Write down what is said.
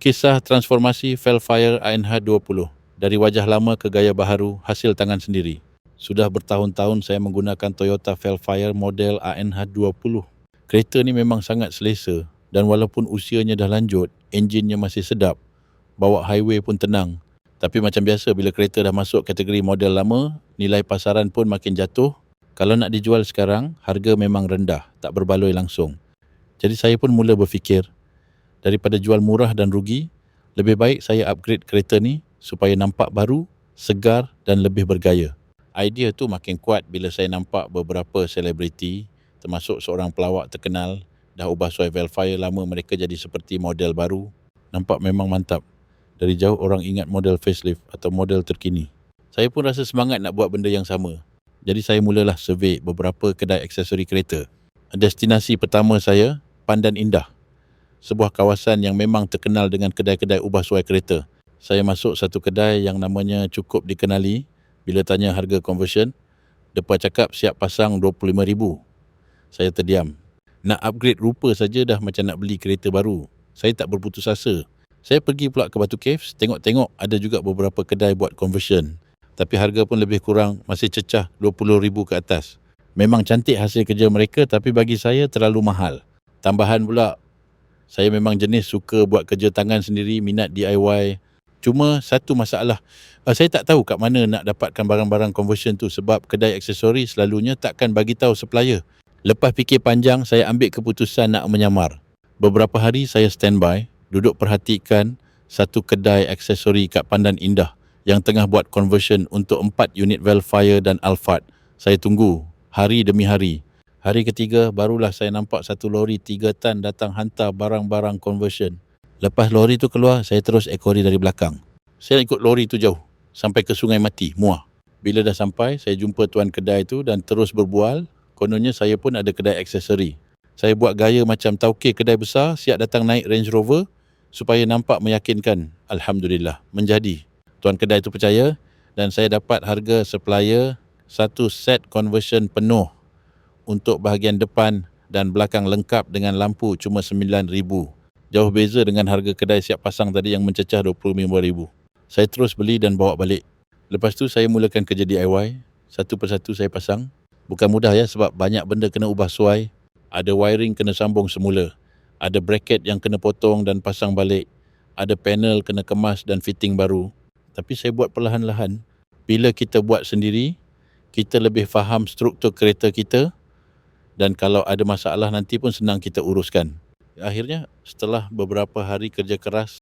Kisah transformasi Velfire ANH20 dari wajah lama ke gaya baharu hasil tangan sendiri. Sudah bertahun-tahun saya menggunakan Toyota Velfire model ANH20. Kereta ni memang sangat selesa dan walaupun usianya dah lanjut, enjinnya masih sedap. Bawa highway pun tenang. Tapi macam biasa bila kereta dah masuk kategori model lama, nilai pasaran pun makin jatuh. Kalau nak dijual sekarang, harga memang rendah, tak berbaloi langsung. Jadi saya pun mula berfikir, daripada jual murah dan rugi, lebih baik saya upgrade kereta ni supaya nampak baru, segar dan lebih bergaya. Idea tu makin kuat bila saya nampak beberapa selebriti, termasuk seorang pelawak terkenal, dah ubah suai Velfire lama mereka jadi seperti model baru. Nampak memang mantap. Dari jauh orang ingat model facelift atau model terkini. Saya pun rasa semangat nak buat benda yang sama. Jadi saya mulalah survey beberapa kedai aksesori kereta. Destinasi pertama saya, Pandan Indah. Sebuah kawasan yang memang terkenal dengan kedai-kedai ubah suai kereta. Saya masuk satu kedai yang namanya cukup dikenali. Bila tanya harga conversion, depa cakap siap pasang 25,000. Saya terdiam. Nak upgrade rupa saja dah macam nak beli kereta baru. Saya tak berputus asa. Saya pergi pula ke Batu Caves, tengok-tengok ada juga beberapa kedai buat conversion. Tapi harga pun lebih kurang, masih cecah 20,000 ke atas. Memang cantik hasil kerja mereka tapi bagi saya terlalu mahal. Tambahan pula, saya memang jenis suka buat kerja tangan sendiri, minat DIY. Cuma satu masalah, saya tak tahu kat mana nak dapatkan barang-barang conversion tu sebab kedai aksesori selalunya takkan bagi tahu supplier. Lepas fikir panjang, saya ambil keputusan nak menyamar. Beberapa hari saya standby, duduk perhatikan satu kedai aksesori kat Pandan Indah yang tengah buat conversion untuk 4 unit Velfire dan Alphard. Saya tunggu hari demi hari. Hari ketiga barulah saya nampak satu lori 3 tan datang hantar barang-barang conversion. Lepas lori tu keluar, saya terus ekori dari belakang. Saya ikut lori tu jauh sampai ke Sungai Mati, Muar. Bila dah sampai, saya jumpa tuan kedai tu dan terus berbual. Kononnya saya pun ada kedai aksesori. Saya buat gaya macam taukir kedai besar siap datang naik Range Rover supaya nampak meyakinkan. Alhamdulillah, menjadi. Tuan kedai tu percaya dan saya dapat harga supplier satu set conversion penuh untuk bahagian depan dan belakang lengkap dengan lampu cuma 9,000. Jauh beza dengan harga kedai siap pasang tadi yang mencecah 25,000. Saya terus beli dan bawa balik. Lepas tu saya mulakan kerja DIY. Satu persatu saya pasang. Bukan mudah ya sebab banyak benda kena ubah suai. Ada wiring kena sambung semula. Ada bracket yang kena potong dan pasang balik. Ada panel kena kemas dan fitting baru. Tapi saya buat perlahan-lahan. Bila kita buat sendiri, kita lebih faham struktur kereta kita dan kalau ada masalah nanti pun senang kita uruskan. Akhirnya setelah beberapa hari kerja keras,